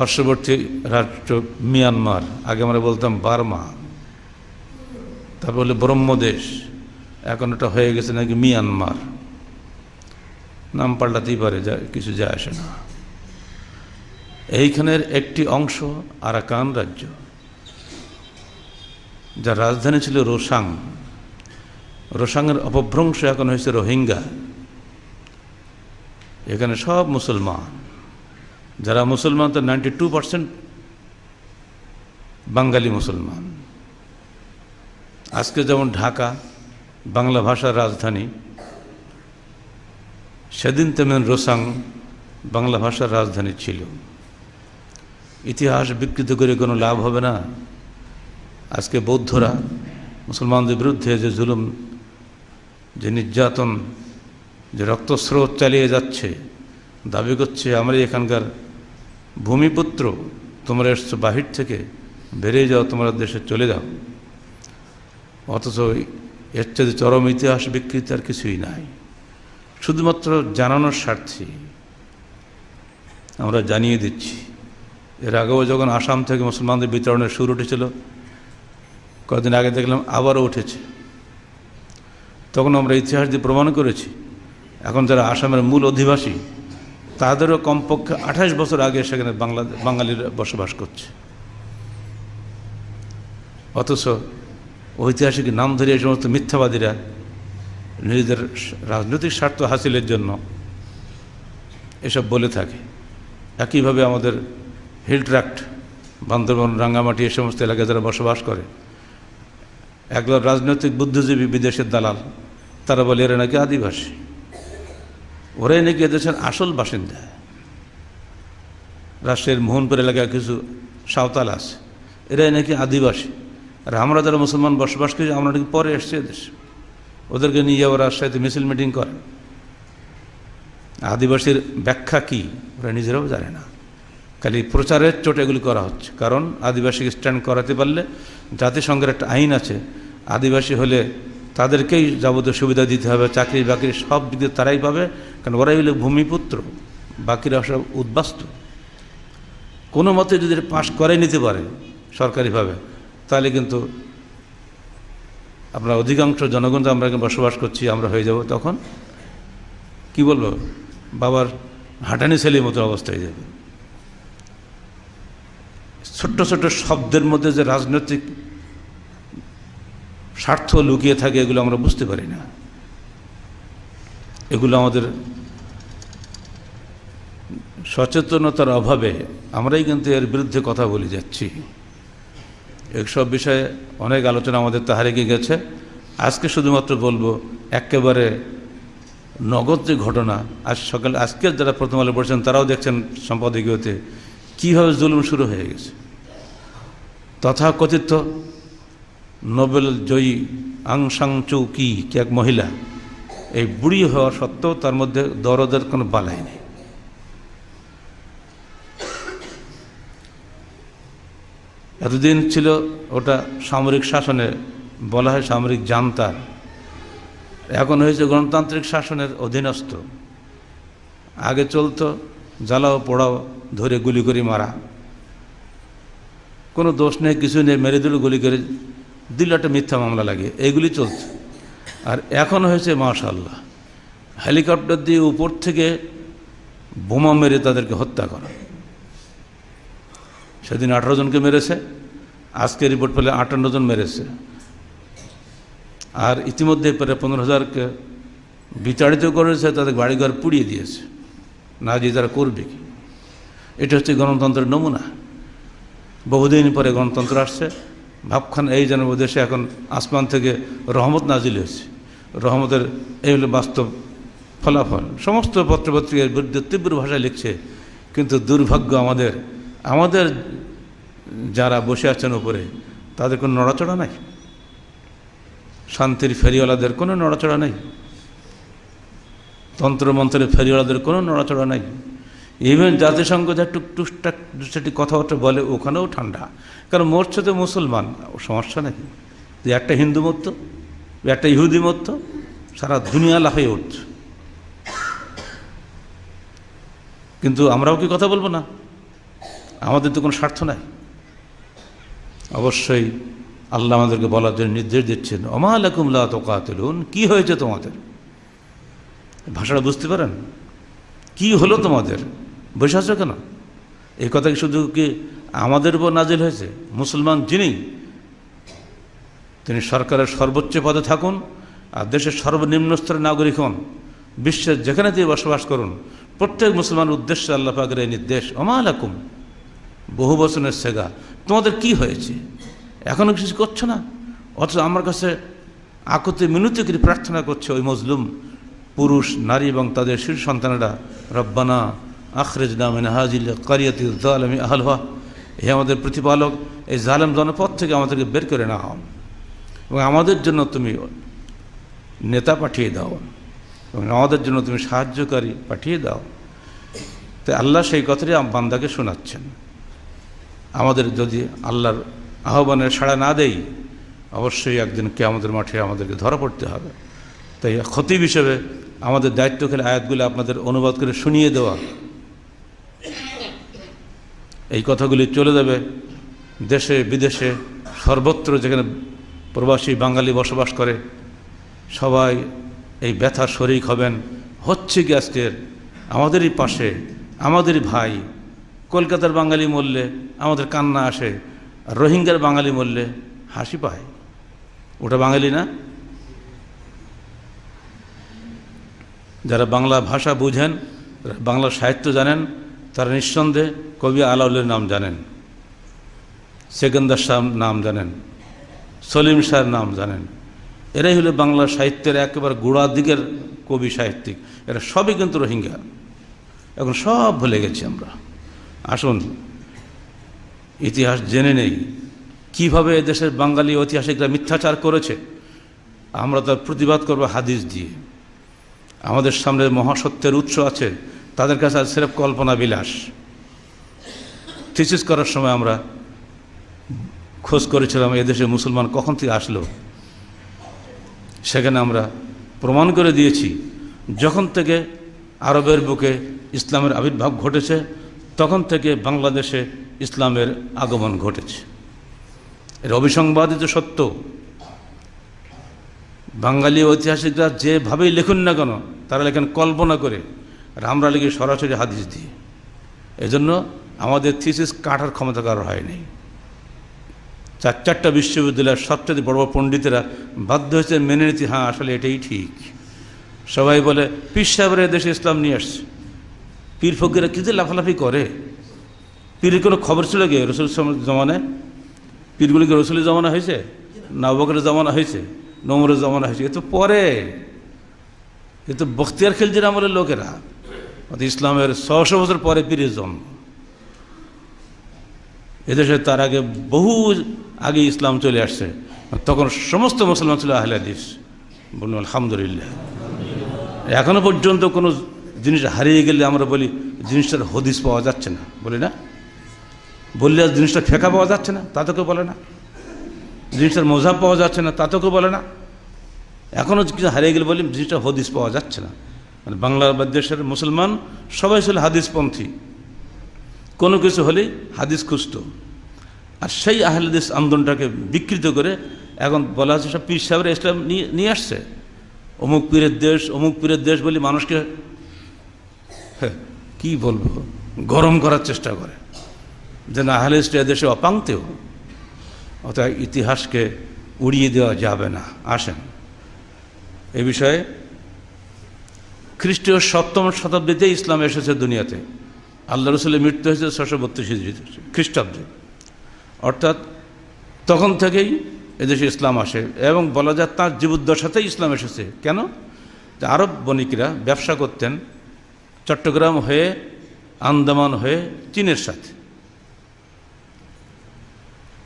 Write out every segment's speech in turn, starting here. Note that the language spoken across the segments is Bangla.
পার্শ্ববর্তী রাষ্ট্র মিয়ানমার, আগে আমরা বলতাম বার্মা, তারপর হলো ব্রহ্মদেশ, এখন ওটা হয়ে গেছে নাকি মিয়ানমার। নাম পাল্টাতেই পারে, যা কিছু যায় আসে না। এইখানের একটি অংশ আরাকান রাজ্য, যার রাজধানী ছিল রোসাং। রোসাংয়ের অপভ্রংশ এখন হয়েছে রোহিঙ্গা। এখানে সব মুসলমান, যারা মুসলমান তো 92% বাঙালি মুসলমান। আজকে যেমন ঢাকা বাংলা ভাষার রাজধানী, সেদিন তেমন রোসাং বাংলা ভাষার রাজধানী ছিল। ইতিহাস বিকৃত করে কোনো লাভ হবে না। আজকে বৌদ্ধরা মুসলমানদের বিরুদ্ধে যে জুলুম, যে নির্যাতন, যে রক্তস্রোত চালিয়ে যাচ্ছে, দাবি করছে আমরা এখানকার ভূমিপুত্র, তোমরা এসছো বাহির থেকে, বেরিয়ে যাও, তোমরা দেশে চলে যাও। অথচ এর চেয়ে চরম ইতিহাস বিকৃতি আর কিছুই নাই। শুধুমাত্র জানানোর স্বার্থে আমরা জানিয়ে দিচ্ছি। এর আগেও যখন আসাম থেকে মুসলমানদের বিতরণের সুর উঠেছিল, কয়েকদিন আগে দেখলাম আবারও উঠেছে, তখন আমরা ইতিহাস দিয়ে প্রমাণ করেছি এখন যারা আসামের মূল অধিবাসী, তাদেরও কমপক্ষে 28 বছর আগে সেখানে বাঙালিরা বসবাস করছে। অথচ ঐতিহাসিক নাম ধরে এই সমস্ত মিথ্যাবাদীরা নিজেদের রাজনৈতিক স্বার্থ হাসিলের জন্য এসব বলে থাকে। একইভাবে আমাদের হিল ট্র্যাক্ট, বান্দরবান, রাঙ্গামাটি, এই সমস্ত এলাকায় যারা বসবাস করে, একদল রাজনৈতিক বুদ্ধিজীবী বিদেশের দালাল, তারা বলে এরা নাকি আদিবাসী, ওরাই নাকি এদেশের আসল বাসিন্দা। রাজশাহীর মোহনপুর এলাকায় কিছু সাঁওতাল আছে, এরাই নাকি আদিবাসী। আর আমরা যারা মুসলমান বসবাস করি, আমরা নাকি পরে এসছি এদেশে। ওদেরকে নিয়ে ওরা রাজশাহীতে মিছিল মিটিং করে। আদিবাসীর ব্যাখ্যা কি ওরা নিজেরাও জানে না, খালি প্রচারের চোটে এগুলি করা হচ্ছে। কারণ আদিবাসীকে স্ট্যান্ড করাতে পারলে, জাতিসংঘের একটা আইন আছে, আদিবাসী হলে তাদেরকেই যাবতীয় সুবিধা দিতে হবে, চাকরি বাকরি সব দিক দিয়ে তারাই পাবে, কারণ ওরাই হলো ভূমিপুত্র, বাকিরা সব উদ্বাস্তু। কোনো মতে যদি পাশ করে নিতে পারে সরকারিভাবে, তাহলে কিন্তু আমরা অধিকাংশ জনগণ আমরা বসবাস করছি, আমরা হয়ে যাব তখন কি বলবো, বাবার হাঁটানি ছেলের মতো অবস্থায় যাবে। ছোট্ট ছোট্ট শব্দের মধ্যে যে রাজনৈতিক স্বার্থ লুকিয়ে থাকে, এগুলো আমরা বুঝতে পারি না। এগুলো আমাদের সচেতনতার অভাবে আমরাই কিন্তু এর বিরুদ্ধে কথা বলে যাচ্ছি। এইসব বিষয়ে অনেক আলোচনা আমাদের তাহারিকে গেছে। আজকে শুধুমাত্র বলবো একেবারে নগদ যে ঘটনা, আজ সকালে আজকে যারা প্রথম আলো পড়ছেন তারাও দেখছেন সম্পাদকীয়তে কীভাবে জুলুম শুরু হয়ে গেছে। তথাকথিত নোবেল জয়ী আং সাং সু কি এক মহিলা, এই বুড়ি হওয়া সত্ত্বেও তার মধ্যে দরদের কোনো বালাই নেই। এতদিন ছিল ওটা সামরিক শাসনে, বলা হয় সামরিক জান্তা, এখন হয়েছে গণতান্ত্রিক শাসনের অধীনস্থ। আগে চলতো জ্বালাও পোড়াও, ধরে গুলি করে মারা, কোনো দোষ নেই, কিছু নেই, মেরে দিল, গুলি করে দিল, একটা মিথ্যা মামলা লাগিয়ে এইগুলি চলছে। আর এখন হয়েছে মাশাআল্লাহ, হেলিকপ্টার দিয়ে উপর থেকে বোমা মেরে তাদেরকে হত্যা করা। সেদিন 18 জনকে মেরেছে, আজকে রিপোর্ট পেলে 58 জন মেরেছে। আর ইতিমধ্যে প্রায় 15,000কে বিচারিত করেছে, তাদের বাড়িঘর পুড়িয়ে দিয়েছে। না যে তারা করবে কি? এটা হচ্ছে গণতন্ত্রের নমুনা। বহুদিন পরে গণতন্ত্র আসছে, ভাবখান এই যেন দেশে এখন আসমান থেকে রহমত নাজিল হয়েছে। রহমতের এই হলো বাস্তব ফলাফল। সমস্ত পত্রপত্রিকার বিরুদ্ধে তীব্র ভাষায় লিখছে, কিন্তু দুর্ভাগ্য আমাদের যারা বসে আছেন উপরে, তাদের কোনো নড়াচড়া নাই। শান্তির ফেরিওয়ালাদের কোনো নড়াচড়া নেই, তন্ত্রমন্ত্রের ফেরিওয়ালাদের কোনো নড়াচড়া নাই। ইভেন জাতিসংঘ যা টুকটুকটাক সেটি কথাবার্তা বলে, ওখানেও ঠান্ডা। কারণ মরছে তো মুসলমান, সমস্যা নেই। যে একটা হিন্দু মরত, একটা ইহুদি মরত, সারা দুনিয়া লাফিয়ে উঠছে। কিন্তু আমরাও কি কথা বলবো না? আমাদের তো কোনো স্বার্থ নাই। অবশ্যই আল্লাহ আমাদেরকে বলার জন্য নির্দেশ দিচ্ছেন, ওমা লাকুম লা তুকাতিলুন, কি হয়েছে তোমাদের? ভাষাটা বুঝতে পারেন? কি হলো তোমাদের? বসে আছো কেন? এই কথা কি শুধু কি আমাদের উপর নাজিল হয়েছে? মুসলমান যিনি, তিনি সরকারের সর্বোচ্চ পদে থাকুন আর দেশের সর্বনিম্ন স্তরের নাগরিক হন, বিশ্বের যেখানে তিনি বসবাস করুন, প্রত্যেক মুসলমানের উদ্দেশ্যে আল্লাহ পাকের এই নির্দেশ, ওমা লাকুম, বহু বচনের সেগা, তোমাদের কি হয়েছে? এখনও কিছু করছো না, অথচ আমার কাছে আকুতি মিনতি করে প্রার্থনা করছে ওই মজলুম পুরুষ, নারী এবং তাদের শিশু সন্তানেরা, রব্বানা আখরিজনা মিন হাযিল ক্বরিয়াতি যালিমি আহলুহা, হে আমাদের প্রতিপালক, এই জালেম জনপদ থেকে আমাদেরকে বের করে নাও এবং আমাদের জন্য তুমি নেতা পাঠিয়ে দাও এবং আমাদের জন্য তুমি সাহায্যকারী পাঠিয়ে দাও। তাই আল্লাহ সেই কথাটি বান্দাকে শোনাচ্ছেন। আমাদের যদি আল্লাহর আহ্বানের সাড়া না দেই, অবশ্যই একদিন কিয়ামতের মাঠে আমাদেরকে ধরা পড়তে হবে। তাই খতিব হিসেবে আমাদের দায়িত্ব খেলে আয়াতগুলো আপনাদের অনুবাদ করে শুনিয়ে দেওয়া। এই কথাগুলি চলে যাবে দেশে বিদেশে, সর্বত্র যেখানে প্রবাসী বাঙালি বসবাস করে, সবাই এই ব্যথার শরিক হবেন। হচ্ছে কি আজকের আমাদেরই পাশে, আমাদেরই ভাই। কলকাতার বাঙালি মরলে আমাদের কান্না আসে, আর রোহিঙ্গার বাঙালি মরলে হাসি পায়। ওটা বাঙালি না? যারা বাংলা ভাষা বুঝেন, বাংলা সাহিত্য জানেন, তারা নিঃসন্দেহে কবি আলাউলের নাম জানেন, সেকেন্দার শাহ নাম জানেন, সলিম শাহর নাম জানেন। এরাই হলো বাংলা সাহিত্যের একেবারে গোড়ার দিকের কবি সাহিত্যিক। এরা সবই কিন্তু রোহিঙ্গা। এখন সব ভুলে গেছি আমরা। আসুন ইতিহাস জেনে নেই কীভাবে এদেশের বাঙালি ঐতিহাসিকরা মিথ্যাচার করেছে। আমরা তার প্রতিবাদ করব হাদিস দিয়ে। আমাদের সামনে মহাসত্যের উৎস আছে, তাদের কাছে আজ সিরেফ কল্পনা বিলাস। থিসিস করার সময় আমরা খোঁজ করেছিলাম এদেশে মুসলমান কখন থেকে আসলো। সেখানে আমরা প্রমাণ করে দিয়েছি, যখন থেকে আরবের বুকে ইসলামের আবির্ভাব ঘটেছে, তখন থেকে বাংলাদেশে ইসলামের আগমন ঘটেছে। এর অবিসংবাদিত সত্য। বাঙালি ঐতিহাসিকরা যেভাবেই লেখুন না কেন, তারা লেখেন কল্পনা করে, আর আমরা লিখি সরাসরি হাদিস দিয়ে। এজন্য আমাদের থিসিস কাটার ক্ষমতা কারোর হয়নি। চারটা বিশ্ববিদ্যালয়ের সবচেয়ে বড় বড় পণ্ডিতেরা বাধ্য হয়েছে মেনে নিতে, হ্যাঁ আসলে এটাই ঠিক। সবাই বলে পীর সাহেবরা দেশে ইসলাম নিয়ে আসছে। পীর ফকিরা কী যে লাফালাফি করে। পীরের কোনো খবর ছিল কি রসুল জমানায়? পীরগুলি কি রসুলের জমানা হয়েছে, না আবু বকরের জমানা হয়েছে, না ওমরের জমানা হয়েছে? এ তো পরে, এ তো বখতিয়ার খিলজির আমলের লোকেরা। ইসলামের 600 বছর পরে পীরের জন্ম। এদেশে তার আগে বহু আগে ইসলাম চলে আসছে, তখন সমস্ত মুসলমান ছিল আহলে হাদিস। বলুন আলহামদুলিল্লাহ। এখনো পর্যন্ত কোনো জিনিস হারিয়ে গেলে আমরা বলি জিনিসটার হদিস পাওয়া যাচ্ছে না, বলি না? বললে আজ জিনিসটা ফেঁকা পাওয়া যাচ্ছে না, তা তো কেউ বলে না। জিনিসটার মজাব পাওয়া যাচ্ছে না, তা তো কেউ বলে না। এখনও কিছু হারিয়ে গেলে বলি জিনিসটা হদিস পাওয়া যাচ্ছে না। মানে বাংলাদেশের মুসলমান সবাই ছিল হাদিসপন্থী। কোনো কিছু হলেই হাদিস খুঁজত। আর সেই আহলে হাদিস আন্দোলনটাকে বিকৃত করে এখন বলা হচ্ছে সব পীর সাহেবরা ইসলাম নিয়ে আসছে। অমুক পীরের দেশ, অমুক পীরের দেশ বলি মানুষকে কি বলবো, গরম করার চেষ্টা করে, যেন আহলে হাদিস দেশে অপাঙ্ক্তেও। অর্থাৎ ইতিহাসকে উড়িয়ে দেওয়া যাবে না। আসেন এই বিষয়ে। খ্রিস্টীয় 7ম শতাব্দীতে ইসলাম এসেছে দুনিয়াতে। আল্লাহ রসুলের মৃত্যু হয়েছে 632 খ্রিস্টাব্দে। অর্থাৎ তখন থেকেই এদেশে ইসলাম আসে এবং বলা যায় তার জীবদ্দশাতেই ইসলাম এসেছে। কেন? যে আরব বণিকরা ব্যবসা করতেন চট্টগ্রাম হয়ে, আন্দামান হয়ে চীনের সাথে।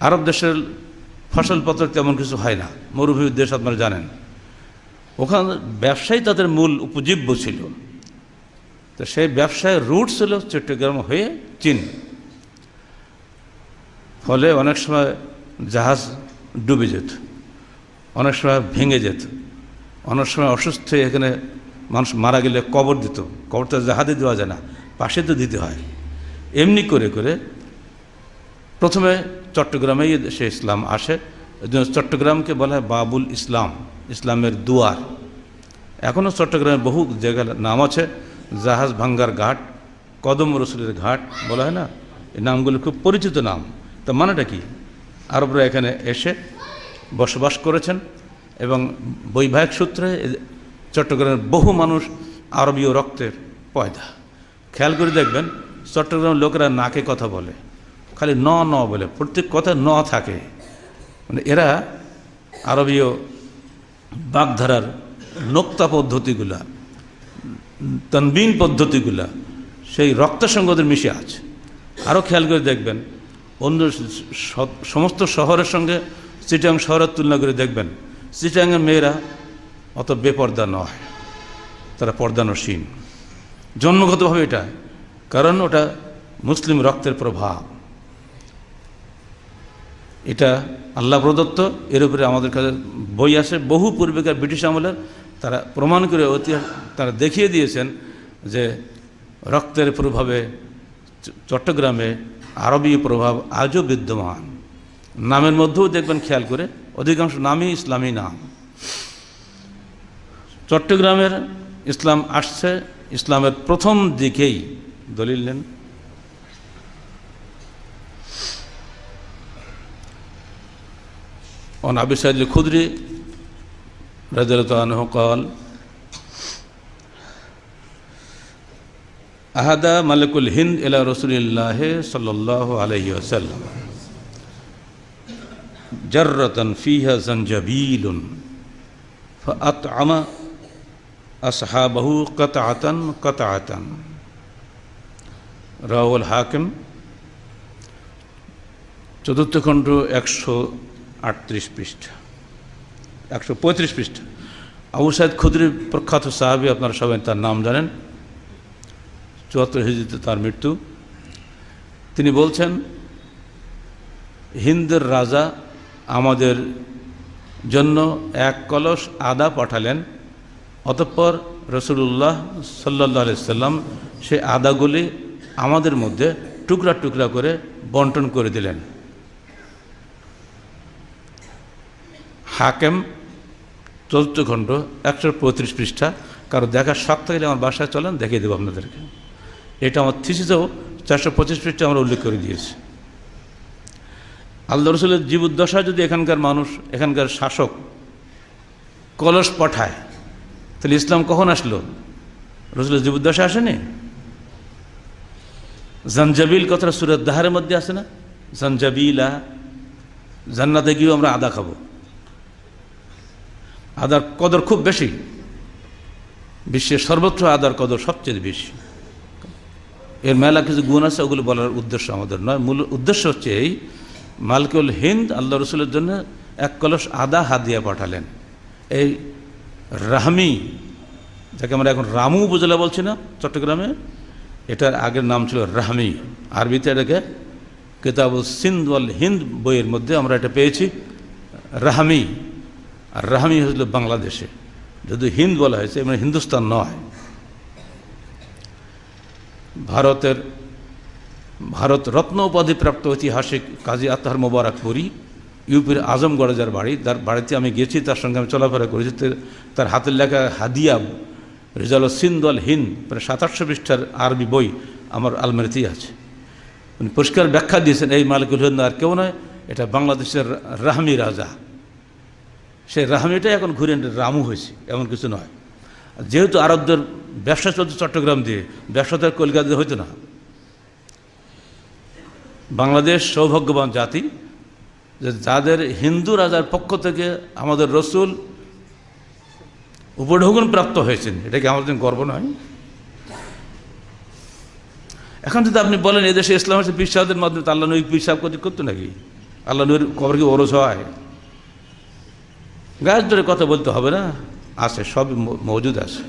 আরব দেশের ফসলপত্র তেমন কিছু হয় না, মরুভূমির দেশ, আপনারা জানেন। ওখানে ব্যবসায়ী তাদের মূল উপজীব্য ছিল। তো সেই ব্যবসায় রুট ছিল চট্টগ্রাম হয়ে চীন। ফলে অনেক সময় জাহাজ ডুবে যেত, অনেক সময় ভেঙে যেত, অনেক সময় অসুস্থ হয়ে এখানে মানুষ মারা গেলে কবর দিত। কবরটা জাহাজে দেওয়া যায় না, পাশে তো দিতে হয়। এমনি করে করে প্রথমে চট্টগ্রামেই সে ইসলাম আসে, এই জন্য চট্টগ্রামকে বলা হয় বাবুল ইসলাম, ইসলামের দুয়ার। এখনও চট্টগ্রামে বহু জায়গার নাম আছে, জাহাজ ভাঙ্গার ঘাট, কদম রসুলের ঘাট বলা হয় না, এই নামগুলো খুব পরিচিত নাম। তা মানেটা কি? আরবরা এখানে এসে বসবাস করেছেন এবং বৈবাহিক সূত্রে চট্টগ্রামের বহু মানুষ আরবীয় রক্তের পয়দা। খেয়াল করে দেখবেন চট্টগ্রামের লোকেরা নাকে কথা বলে, খালি ন ন বলে, প্রত্যেক কথা ন থাকে। মানে এরা আরবীয় বাগধারার নোক্তা পদ্ধতিগুলা, তনবিন পদ্ধতিগুলা সেই রক্তের সঙ্গে ওদের মিশে আছে। আরও খেয়াল করে দেখবেন অন্য সমস্ত শহরের সঙ্গে চিটাং শহরের তুলনা করে দেখবেন, চিটাংয়ের মেয়েরা অত বেপর্দা নয়, তারা পর্দানসীন জন্মগতভাবে। এটা কারণ ওটা মুসলিম রক্তের প্রভাব, এটা আল্লাহ প্রদত্ত। এর উপরে আমাদের কাছে বই আছে বহু পূর্বেকার ব্রিটিশ আমলের, তারা প্রমাণ করে তারা দেখিয়ে দিয়েছেন যে রক্তের প্রভাবে চট্টগ্রামে আরবী প্রভাব আজও বিদ্যমান। নামের মধ্যেও দেখবেন খেয়াল করে অধিকাংশ নামই ইসলামী নাম। চট্টগ্রামের ইসলাম আসছে ইসলামের প্রথম দিকেই। দলিল নেন, عن أبي سعيد الخدري رضي الله عنه قال أهدى ملك الهند إلى رسول الله صلى الله عليه وسلم جرة فيها زنجبيل فأطعم أصحابه قطعة قطعة رواه الحاكم চতুর্থ খণ্ড 138 পৃষ্ঠা, 135 পৃষ্ঠা। আবু সাইদ খুদরি প্রখ্যাত সাহাবী, আপনারা সবাই তার নাম জানেন। 74 হিজরিতে তার মৃত্যু। তিনি বলছেন, হিন্দের রাজা আমাদের জন্য 1 কলস আদা পাঠালেন। অতঃপর রাসূলুল্লাহ সাল্লাল্লাহু আলাইহি সাল্লাম সেই আদাগুলি আমাদের মধ্যে টুকরা টুকরা করে বন্টন করে দিলেন। হাকেম 4 খণ্ড 135 পৃষ্ঠা। কারো দেখার শখ থাকলে আমার বাসায় চলেন, দেখিয়ে দেবো আপনাদেরকে। এটা আমার থিসিসেও 425 পৃষ্ঠা আমরা উল্লেখ করে দিয়েছি। আল্লাহ রসুলের জীবদ্দশায় যদি এখানকার মানুষ, এখানকার শাসক কলস পাঠায়, তাহলে ইসলাম কখন আসলো? রসুলের জীবদ্দশা আসেনি। জানজাবিল কথাটা সূরা দাহরের মধ্যে আছে না, জানজাবিলা, জান্নাতে গিয়েও আমরা আদা খাবো। আদার কদর খুব বেশি, বিশ্বের সর্বত্র আদার কদর সবচেয়ে বেশি। এর মেলা কিছু গুণ আছে, ওগুলো বলার উদ্দেশ্য আমাদের নয়। মূল উদ্দেশ্য হচ্ছে এই, মালিকুল হিন্দ আল্লাহ রসুলের জন্য 1 কলস আদা হাদিয়া পাঠালেন। এই রাহমি, যাকে আমরা এখন রামু উপজেলা বলছি না চট্টগ্রামে, এটার আগের নাম ছিল রাহমি। আরবিতে এটাকে কিতাবুল সিন্ধ ওয়াল হিন্দ বইয়ের মধ্যে আমরা এটা পেয়েছি রাহমি। আর রাহমি হয়েছিল বাংলাদেশে, যদি হিন্দ বলা হয়েছে মানে হিন্দুস্তান নয়। ভারত রত্ন উপাধিপ্রাপ্ত ঐতিহাসিক কাজী আতহার মোবারকপুরি, ইউপির আজমগড়ে যার বাড়ি, তার বাড়িতে আমি গেছি, তার সঙ্গে আমি চলাফেরা করেছি। তার হাতের লেখা হাদিয়া রিজাল সিন্ধ আল হিন্দ প্রায় 700 পৃষ্ঠার আরবি বই আমার আলমারিতেই আছে। উনি পরিষ্কার ব্যাখ্যা দিয়েছেন, এই মালিকুল হিন্দ আর কেউ নয়, এটা বাংলাদেশের রাহমি রাজা। সেই রাহমিটাই এখন ঘুরে রামু হয়েছে, এমন কিছু নয়। যেহেতু আরবদের ব্যবসা চলছে চট্টগ্রাম দিয়ে, ব্যবসা তার কলকাতা দিয়ে হইতো না। বাংলাদেশ সৌভাগ্যবান জাতি যে যাদের হিন্দু রাজার পক্ষ থেকে আমাদের রসুল উপঢৌকন প্রাপ্ত হয়েছেন, এটা কি আমাদের গর্ব নয়? এখন যদি আপনি বলেন এদেশে ইসলাম হচ্ছে পীর সাহেবদের মাধ্যমে, আল্লাহ নবী পীর সাহেব করতো নাকি? আল্লাহ নবীর কবর কি ওরস হয়? গাছ ধরে কথা বলতে হবে না, আছে, সব মজুদ আছে।